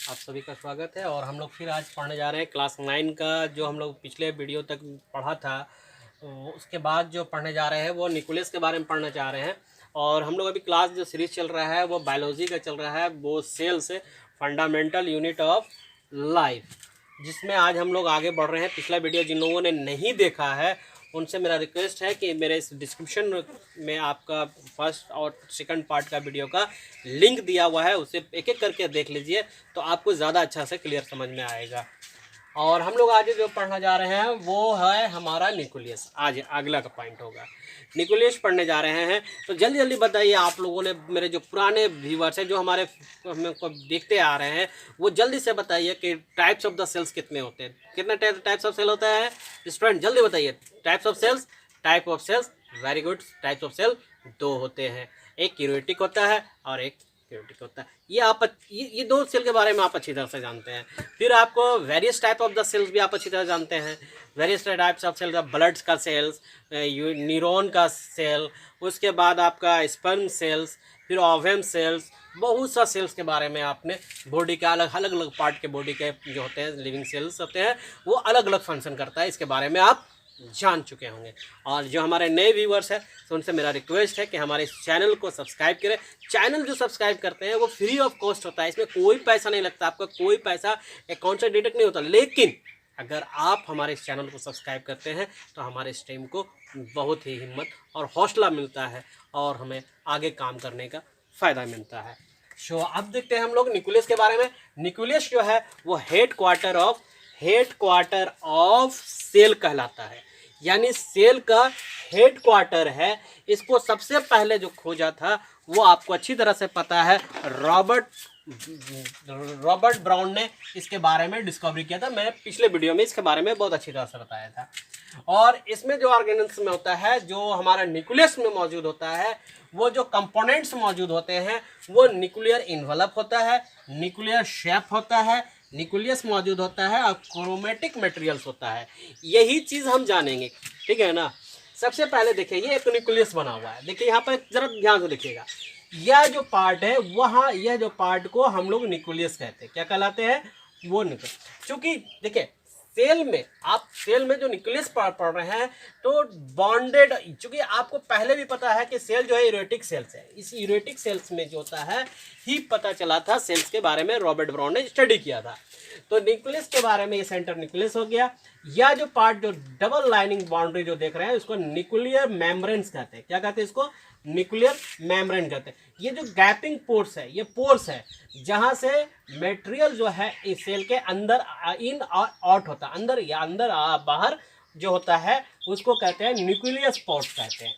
आप सभी का स्वागत है। और हम लोग फिर आज पढ़ने जा रहे हैं क्लास 9 का, जो हम लोग पिछले वीडियो तक पढ़ा था। उसके बाद जो पढ़ने जा रहे हैं वो न्यूक्लियस के बारे में पढ़ना चाह रहे हैं। और हम लोग अभी क्लास जो सीरीज चल रहा है वो बायोलॉजी का चल रहा है, वो cells fundamental unit of life, जिसमें आज हम लोग आगे बढ़ रहे हैं। पिछला वीडियो जिन लोगों ने नहीं देखा है उनसे मेरा रिक्वेस्ट है कि मेरे इस डिस्क्रिप्शन में आपका फर्स्ट और सेकंड पार्ट का वीडियो का लिंक दिया हुआ है, उसे एक एक करके देख लीजिए तो आपको ज़्यादा अच्छा से क्लियर समझ में आएगा। और हम लोग आज जो पढ़ना जा रहे हैं वो है हमारा न्यूक्लियस। आज अगला का पॉइंट होगा न्यूक्लियस पढ़ने जा रहे हैं। तो जल्दी जल्दी बताइए, आप लोगों ने, मेरे जो पुराने व्यूवर्स हैं जो हमारे को देखते आ रहे हैं, वो जल्दी से बताइए कि टाइप्स ऑफ द सेल्स कितने होते हैं, कितने टाइप्स ऑफ सेल होता है स्टूडेंट, जल्दी बताइए। Types of cells, type of cells, very good. Types of cell दो होते हैं, एक क्यूरेटिक होता है और एक क्यूरेटिक होता है। ये दो सेल के बारे में आप अच्छी तरह से जानते हैं। फिर आपको various type of the cells भी आप अच्छी तरह जानते हैं। Various types of cells, blood का सेल्स, न्यूरॉन का सेल, उसके बाद आपका स्पर्म सेल्स, फिर ओवम सेल्स, बहुत सा सेल्स के बारे में आपने, बॉडी के अलग अलग पार्ट के बॉडी के जो होते हैं लिविंग सेल्स होते हैं वो अलग अलग फंक्शन करता है, इसके बारे में आप जान चुके होंगे। और जो हमारे नए व्यूवर्स हैं तो उनसे मेरा रिक्वेस्ट है कि हमारे इस चैनल को सब्सक्राइब करें। चैनल जो सब्सक्राइब करते हैं वो फ्री ऑफ कॉस्ट होता है, इसमें कोई पैसा नहीं लगता, आपका कोई पैसा अकाउंट से डिडक्ट नहीं होता। लेकिन अगर आप हमारे इस चैनल को सब्सक्राइब करते हैं तो हमारे इस टीम को बहुत ही हिम्मत और हौसला मिलता है और हमें आगे काम करने का फ़ायदा मिलता है। सो अब देखते हैं हम लोग न्यूक्लियस के बारे में। न्यूक्लियस जो है वो हेड क्वार्टर ऑफ सेल कहलाता है, यानी सेल का हेड क्वार्टर है। इसको सबसे पहले जो खोजा था वो आपको अच्छी तरह से पता है, रॉबर्ट ब्राउन ने इसके बारे में डिस्कवरी किया था। मैं पिछले वीडियो में इसके बारे में बहुत अच्छी तरह से बताया था। और इसमें जो ऑर्गेनल्स में होता है, जो हमारा न्यूक्लियस में मौजूद होता है, वो जो कंपोनेंट्स मौजूद होते हैं वो न्यूक्लियर इन्वेलप होता है, न्यूक्लियर शेप होता है, न्यूक्लियस मौजूद होता है और क्रोमेटिक मटेरियल्स होता है। यही चीज़ हम जानेंगे, ठीक है ना। सबसे पहले देखिए, ये एक न्यूक्लियस बना हुआ है। देखिए यहाँ पर जरा ध्यान से देखिएगा, यह जो पार्ट है वहाँ, यह जो पार्ट को हम लोग न्यूक्लियस कहते हैं। क्या कहलाते हैं? वो न्यूक्लियस। क्योंकि देखिए सेल में जो न्यूक्लियस पढ़ रहे हैं तो बॉन्डेड, चूंकि आपको पहले भी पता है कि सेल जो है यूरेटिक सेल्स है। इस यूरेटिक सेल्स में जो होता है ही पता चला था सेल्स के बारे में, रॉबर्ट ब्राउन ने स्टडी किया था। तो न्यूक्लियस के बारे में ये सेंटर न्यूक्लियस हो गया। या जो पार्ट जो डबल लाइनिंग बाउंड्री जो देख रहे हैं उसको न्यूक्लियर मेम्ब्रेन्स कहते हैं। क्या कहते हैं इसको? न्यूक्लियर मेम्ब्रेन कहते हैं। ये जो गैपिंग पोर्स है, ये पोर्स है जहां से मटेरियल जो है इस सेल के अंदर इन और आउट होता है, अंदर या अंदर बाहर जो होता है उसको कहते हैं न्यूक्लियस पोर्स कहते हैं।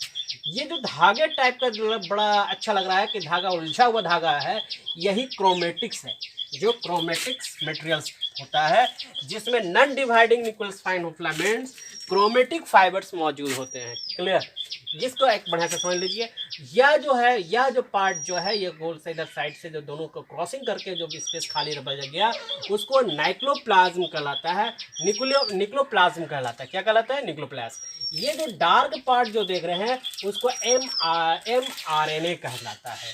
ये जो धागे टाइप का जो बड़ा अच्छा लग रहा है कि धागा उलझा हुआ धागा है, यही क्रोमेटिक्स है, जो क्रोमेटिक्स मटेरियल्स होता है जिसमें non dividing nucleus fine filaments, chromatic fibres मौजूद होते हैं। क्लियर? जिसको एक बढ़िया से समझ लीजिए। यह जो पार्ट जो है, ये गोल से इधर साइड से जो दोनों को क्रॉसिंग करके जो स्पेस खाली बच गया उसको नाइक्लोप्लाज्म कहलाता है, निक्लोप्लाज्म कहलाता है। क्या कहलाता है? निक्लोप्लाज्म। ये जो डार्क पार्ट जो देख रहे हैं उसको mRNA कहलाता है।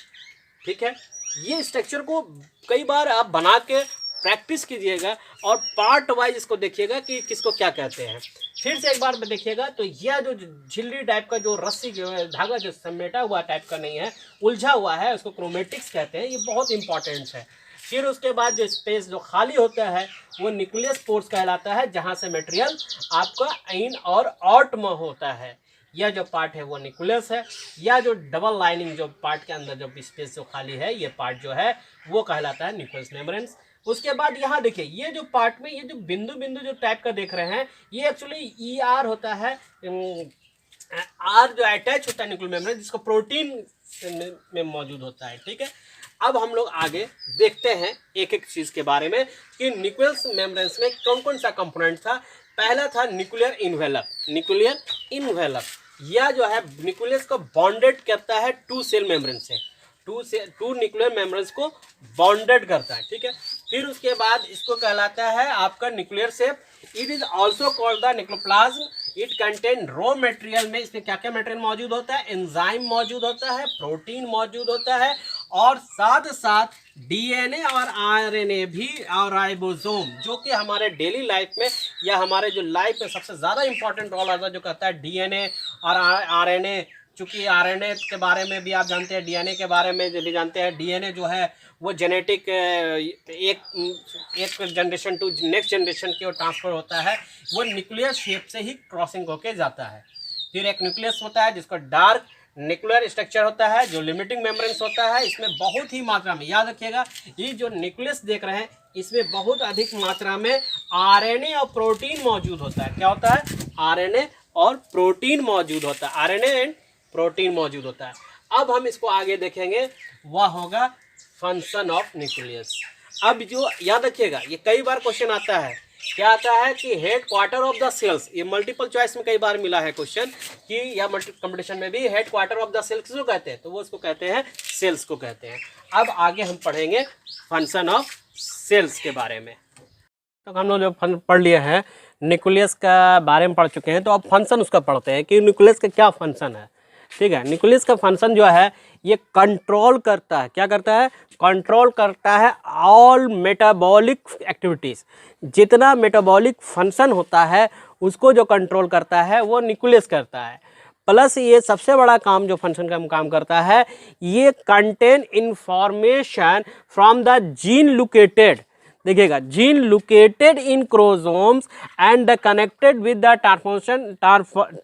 ठीक है, ये स्ट्रक्चर को कई बार आप बना के प्रैक्टिस कीजिएगा और पार्ट वाइज इसको देखिएगा कि किसको क्या कहते हैं। फिर से एक बार में देखिएगा तो यह जो झिल्ली टाइप का जो रस्सी जो है, धागा जो समेटा हुआ टाइप का नहीं है, उलझा हुआ है, उसको क्रोमेटिक्स कहते हैं। ये बहुत इंपॉर्टेंट है। फिर उसके बाद जो स्पेस जो खाली होता है वो न्यूक्लियस पोर्स कहलाता है, जहाँ से मटेरियल आपका इन और आउट में होता है। यह जो पार्ट है वो न्यूक्लियस है। या जो डबल लाइनिंग जो पार्ट के अंदर जो स्पेस जो खाली है, ये पार्ट जो है वो कहलाता है न्यूक्लियस मेम्ब्रेन्स। उसके बाद यहाँ देखिए, ये जो पार्ट में ये जो बिंदु बिंदु जो टाइप का देख रहे हैं, ये एक्चुअली ER होता है, R जो अटैच होता है न्यूक्लियर मेम्ब्रेन, जिसको प्रोटीन में मौजूद होता है। ठीक है, अब हम लोग आगे देखते हैं एक एक चीज़ के बारे में कि न्यूक्लियस मेम्ब्रेन्स में कौन कौन सा कंपोनेंट था। पहला था न्यूक्लियर इन्वेलप। यह जो है न्यूक्लियस को बॉन्डेड करता है टू सेल मेम्ब्रेन से, टू न्यूक्लियर मेम्ब्रेन्स को बॉन्डेड करता है। ठीक है, फिर उसके बाद इसको कहलाता है आपका nuclear shape. It is also called the nucleoplasm. It contain raw material में इसमें क्या क्या मटेरियल मौजूद होता है? एंजाइम मौजूद होता है, प्रोटीन मौजूद होता है और साथ साथ डीएनए और आरएनए भी और राइबोसोम, जो कि हमारे डेली लाइफ में या हमारे जो लाइफ में सबसे ज़्यादा इंपॉर्टेंट रोल आता है, जो कहता है डीएनए और आरएनए। चूँकि आरएनए के बारे में भी आप जानते हैं, डीएनए के बारे में भी जानते हैं। डीएनए जो है वो जेनेटिक एक जनरेशन टू नेक्स्ट जनरेशन की ओर ट्रांसफ़र होता है। वो न्यूक्लियर शेप से ही क्रॉसिंग होके जाता है। फिर एक न्यूक्लियस होता है जिसको डार्क न्यूक्लियर स्ट्रक्चर होता है, जो लिमिटिंग मेम्ब्रेन्स होता है। इसमें बहुत ही मात्रा में, याद रखिएगा, ये जो न्यूक्लियस देख रहे हैं इसमें बहुत अधिक मात्रा में आरएनए और प्रोटीन मौजूद होता है। क्या होता है? आरएनए और प्रोटीन मौजूद होता है। आरएनए एंड प्रोटीन मौजूद होता है। अब हम इसको आगे देखेंगे, वह होगा फंक्शन ऑफ न्यूक्लियस। अब जो याद रखिएगा, ये कई बार क्वेश्चन आता है, क्या आता है कि headquarter of the cells. ये मल्टीपल चॉइस में कई बार मिला है क्वेश्चन कि, या मल्टी कंपटीशन में भी, headquarter of the cells किसको कहते हैं? तो वो उसको कहते हैं सेल्स को कहते हैं। अब आगे हम पढ़ेंगे फंक्शन ऑफ सेल्स के बारे में। तो हम लोग जो पढ़ लिए हैं न्यूक्लियस का बारे में पढ़ चुके हैं, तो अब फंक्शन उसका पढ़ते हैं कि न्यूक्लियस का क्या फंक्शन है। ठीक है, न्यूक्लियस का फंक्शन जो है ये कंट्रोल करता है। क्या करता है? कंट्रोल करता है ऑल मेटाबॉलिक एक्टिविटीज़। जितना मेटाबॉलिक फंक्शन होता है उसको जो कंट्रोल करता है वो न्यूक्लियस करता है। प्लस ये सबसे बड़ा काम जो फंक्शन का काम करता है, ये contain information from the gene located, देखिएगा, gene located in chromosomes and the connected with the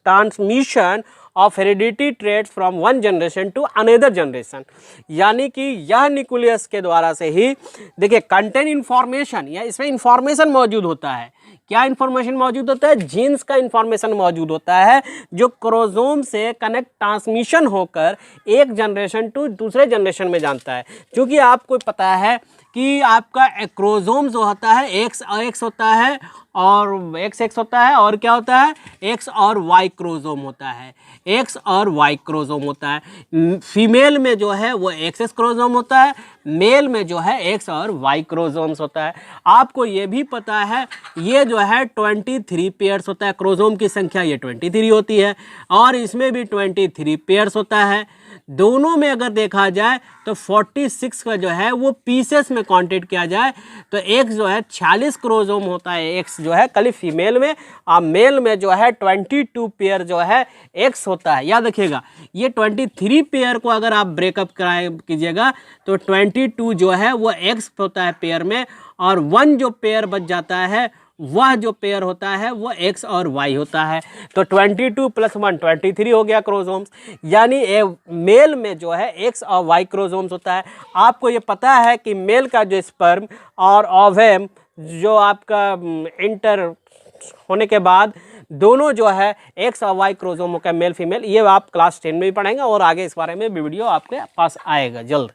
transmission of heredity traits from one generation to another generation. यानी कि यह न्यूक्लियस के द्वारा से ही, देखिए, कंटेन इंफॉर्मेशन, या इसमें इंफॉर्मेशन मौजूद होता है। क्या इंफॉर्मेशन मौजूद होता है? जीन्स का इंफॉर्मेशन मौजूद होता है, जो क्रोमोसोम से कनेक्ट ट्रांसमिशन होकर एक जनरेशन टू दूसरे जनरेशन में जानता है। क्योंकि आपको पता है कि आपका क्रोमोसोम जो होता है एक्स होता है और एक्स होता है, और क्या होता है? एक्स और वाई क्रोमोसोम होता है। एक्स और वाई क्रोमोसोम होता है। फीमेल में जो है वो एक्स क्रोमोसोम होता है, मेल में जो है एक्स और वाई क्रोमोसोम्स होता है। आपको ये भी पता है ये जो है 23 पेयर्स होता है। क्रोमोसोम की संख्या ये 23 होती है, और इसमें भी 23 पेयर्स होता है। दोनों में अगर देखा जाए तो 46 का जो है वो पीसेस में काउंटेड किया जाए तो एक्स जो है 46 क्रोमोसोम होता है, एक्स जो है खाली फीमेल में, और मेल में जो है 22 पेयर जो है एक्स होता है। याद रखिएगा, ये 23 पेयर को अगर आप ब्रेकअप कराए कीजिएगा तो 22 जो है वो एक्स होता है पेयर में, और 1 जो पेयर बच जाता है वह जो पेयर होता है वो एक्स और वाई होता है। तो 22 + 1 23 हो गया क्रोमोसोम्स। यानी मेल में जो है एक्स और वाई क्रोमोसोम्स होता है। आपको ये पता है कि मेल का जो स्पर्म और ओवम जो आपका इंटर होने के बाद दोनों जो है एक्स और वाई क्रोमोसोम का मेल फीमेल, ये आप क्लास 10 में भी पढ़ेंगे, और आगे इस बारे में वीडियो आपके पास आएगा जल्द।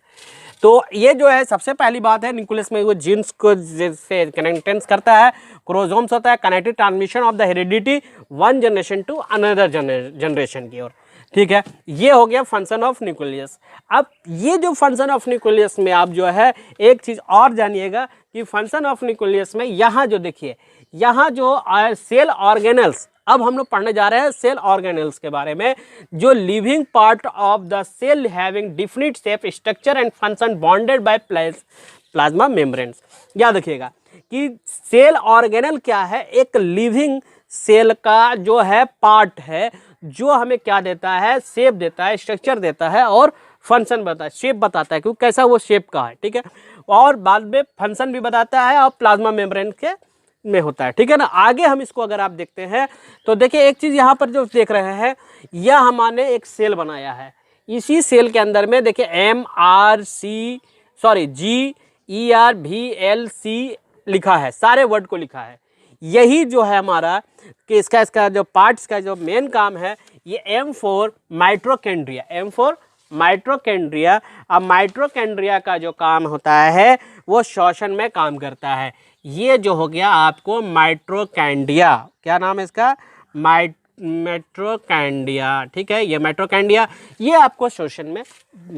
तो ये जो है सबसे पहली बात है, न्यूक्लियस में वो जीन्स को से कनेक्टेंस करता है, क्रोमोसोम्स होता है, connected transmission of the heredity one generation to another generation की ओर। ठीक है, ये हो गया फंक्शन ऑफ न्यूक्लियस। अब ये जो फंक्शन ऑफ न्यूक्लियस में आप जो है एक चीज़ और जानिएगा कि फंक्शन ऑफ न्यूक्लियस में यहाँ जो देखिए, यहाँ जो सेल ऑर्गेनल्स, अब हम लोग पढ़ने जा रहे हैं सेल ऑर्गेनल्स के बारे में, जो living part of the cell having definite shape, structure and function bonded by plasma membranes. याद रखिएगा कि सेल ऑर्गेनल क्या है? एक लिविंग सेल का जो है पार्ट है, जो हमें क्या देता है? शेप देता है, स्ट्रक्चर देता है, और फंक्शन बताता है, शेप बताता है कि कैसा वो शेप का है। ठीक है, और बाद में फंक्शन भी बताता है, और प्लाज्मा मेम्ब्रेन के में होता है। ठीक है ना। आगे हम इसको अगर आप देखते हैं तो देखिए, एक चीज़ यहाँ पर जो देख रहे हैं, यह हमने एक सेल बनाया है। इसी सेल के अंदर में देखिए GERVLC लिखा है, सारे वर्ड को लिखा है। यही जो है हमारा कि इसका जो पार्ट्स का जो मेन काम है, ये M for mitochondria, M for mitochondria. अब माइटोकॉन्ड्रिया का जो काम होता है वो श्वसन में काम करता है। ये जो हो गया आपको माइटोकॉन्ड्रिया, क्या नाम है इसका? माइटोकॉन्ड्रिया। ठीक है, ये माइटोकॉन्ड्रिया, ये आपको श्वसन में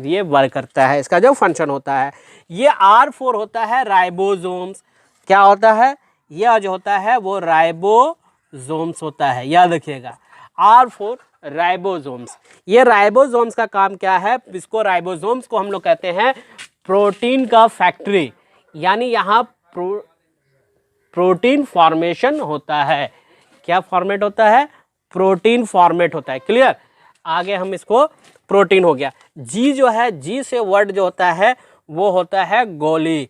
ये वर्क करता है, इसका जो फंक्शन होता है। ये R4 होता है राइबोसोम्स। क्या होता है? यह जो होता है वो राइबोसोम्स होता है। याद रखिएगा, R4 राइबोसोम्स। ये राइबोसोम्स का काम क्या है? इसको राइबोसोम्स को हम लोग कहते हैं प्रोटीन का फैक्ट्री, यानी यहाँ प्रोटीन फॉर्मेशन होता है। क्या फॉर्मेट होता है? प्रोटीन फॉर्मेट होता है। क्लियर? आगे हम इसको प्रोटीन हो गया। जी जो है, जी से वर्ड जो होता है वो होता है गोल्गी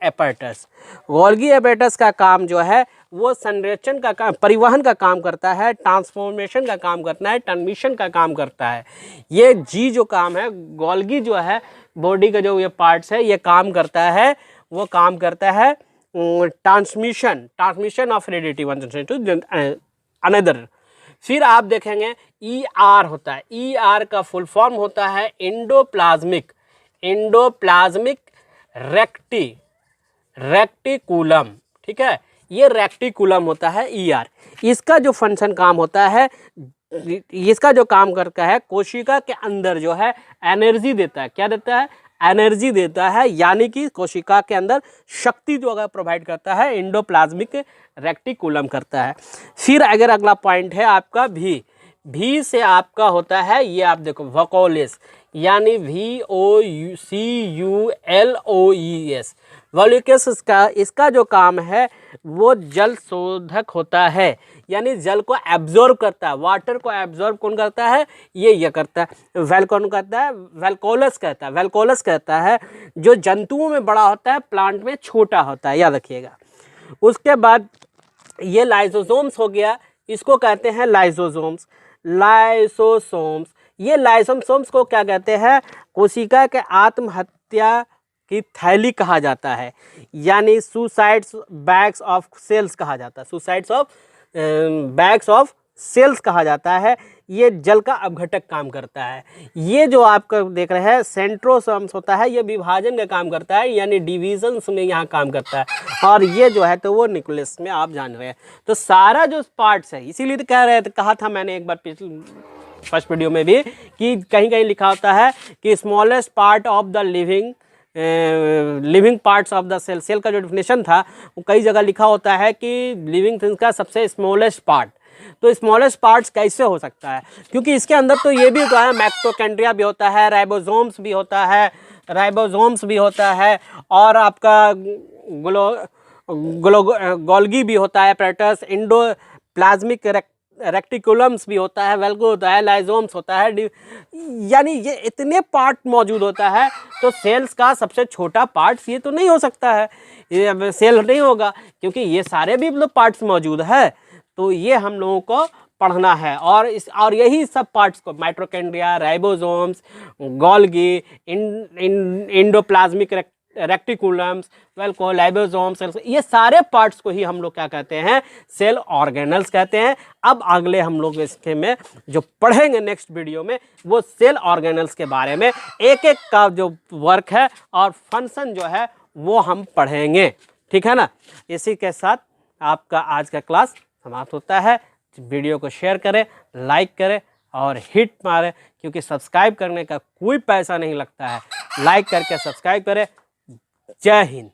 एपेटस। गोल्गी एपेटस का काम जो है वो संरेचन का काम, परिवहन का काम करता है, ट्रांसफॉर्मेशन का काम करता है, ट्रांसमिशन का काम करता है। ये जी जो काम है, गोल्गी जो है बॉडी का जो ये पार्ट्स है ये काम करता है, वो काम करता है transmission of radiative one two another. फिर आप देखेंगे ई आर होता है। ई आर का फुल फॉर्म होता है एंडोप्लाज्मिक रेक्टिकुलम। ठीक है, ये रेक्टिकुलम होता है ई आर। इसका जो फंक्शन काम होता है, इसका जो काम करता है, कोशिका के अंदर जो है एनर्जी देता है। क्या देता है? एनर्जी देता है, यानी कि कोशिका के अंदर शक्ति जो अगर प्रोवाइड करता है एंडोप्लाज्मिक रेक्टिकुलम करता है। फिर अगर अगला पॉइंट है आपका भी से आपका होता है, ये आप देखो वोकोलेस, यानी VOCULOES वॉल्यूकेस। इसका जो काम है वो जल शोधक होता है, यानी जल को एब्जॉर्ब करता है। वाटर को एब्जॉर्ब कौन करता है? ये करता है। कौन करता है? वेलकोलस कहता है। जो जंतुओं में बड़ा होता है, प्लांट में छोटा होता है, याद रखिएगा। उसके बाद ये लाइसोसोम्स हो गया, इसको कहते हैं लाइसोसोम्स। ये लाइसोसोम्स को क्या कहते हैं? कोशिका के आत्महत्या की थैली कहा जाता है, यानी सुसाइड्स बैग्स ऑफ सेल्स कहा जाता है। Suicides of bags of cells कहा जाता है। ये जल का अपघटक काम करता है। ये जो आपका देख रहे हैं सेंट्रोसोम्स होता है, ये विभाजन का काम करता है, यानी डिविजन्स में यहाँ काम करता है। और ये जो है तो वो न्यूक्लियस में आप जान रहे हैं। तो सारा जो पार्ट्स है, इसीलिए तो कहा था मैंने एक बार फर्स्ट वीडियो में भी कि कहीं कहीं लिखा होता है कि smallest part of the living parts of the cell का जो डेफिनेशन था वो कई जगह लिखा होता है कि लिविंग थिंग्स का सबसे स्मॉलेस्ट पार्ट। तो स्मॉलेस्ट पार्ट्स कैसे हो सकता है? क्योंकि इसके अंदर तो ये भी होता है, माइटोकॉन्ड्रिया भी होता है, राइबोसोम्स भी होता है, और आपका गोल्गी भी होता है, एपेटस, एंडोप्लाज्मिक रेक्टिकुलम्स भी होता है, वेल्को होता है, लाइसोम्स होता है, यानी ये इतने पार्ट मौजूद होता है। तो सेल्स का सबसे छोटा पार्ट्स ये तो नहीं हो सकता है, ये सेल नहीं होगा, क्योंकि ये सारे भी मतलब पार्ट्स मौजूद है। तो ये हम लोगों को पढ़ना है। और यही सब पार्ट्स को mitochondria, ribosomes, Golgi, endoplasmic reticulums, वेल्को, लाइसोसोम्स, ये सारे पार्ट्स को ही हम लोग क्या कहते हैं? सेल ऑर्गेनल्स कहते हैं। अब अगले हम लोग इसके में जो पढ़ेंगे नेक्स्ट वीडियो में वो सेल ऑर्गेनल्स के बारे में एक एक का जो वर्क है और फंक्शन जो है वो हम पढ़ेंगे। ठीक है ना? इसी के साथ आपका आज का क्लास समाप्त होता है। वीडियो को शेयर करें, लाइक करें और हिट मारें, क्योंकि सब्सक्राइब करने का कोई पैसा नहीं लगता है। लाइक करके सब्सक्राइब करें। जय हिंद।